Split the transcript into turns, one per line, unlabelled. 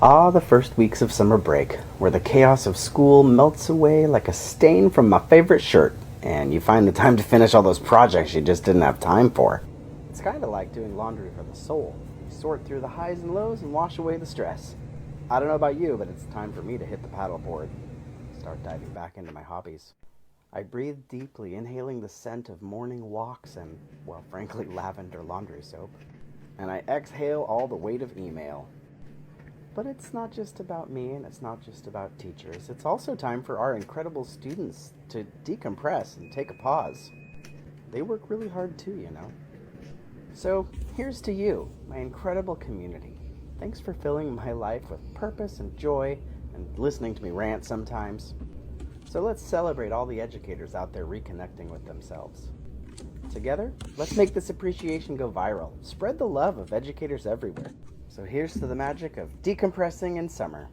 Ah, the first weeks of summer break, where the chaos of school melts away like a stain from my favorite shirt, and you find the time to finish all those projects you just didn't have time for. It's kind of like doing laundry for the soul. You sort through the highs and lows and wash away the stress. I don't know about you, but it's time for me to hit the paddleboard. Start diving back into my hobbies. I breathe deeply, inhaling the scent of morning walks and, well, frankly, lavender laundry soap. And I exhale all the weight of email. But it's not just about me and it's not just about teachers. It's also time for our incredible students to decompress and take a pause. They work really hard too, you know. So here's to you, my incredible community. Thanks for filling my life with purpose and joy and listening to me rant sometimes. So let's celebrate all the educators out there reconnecting with themselves. Together, let's make this appreciation go viral. Spread the love of educators everywhere. So here's to the magic of decompressing in summer.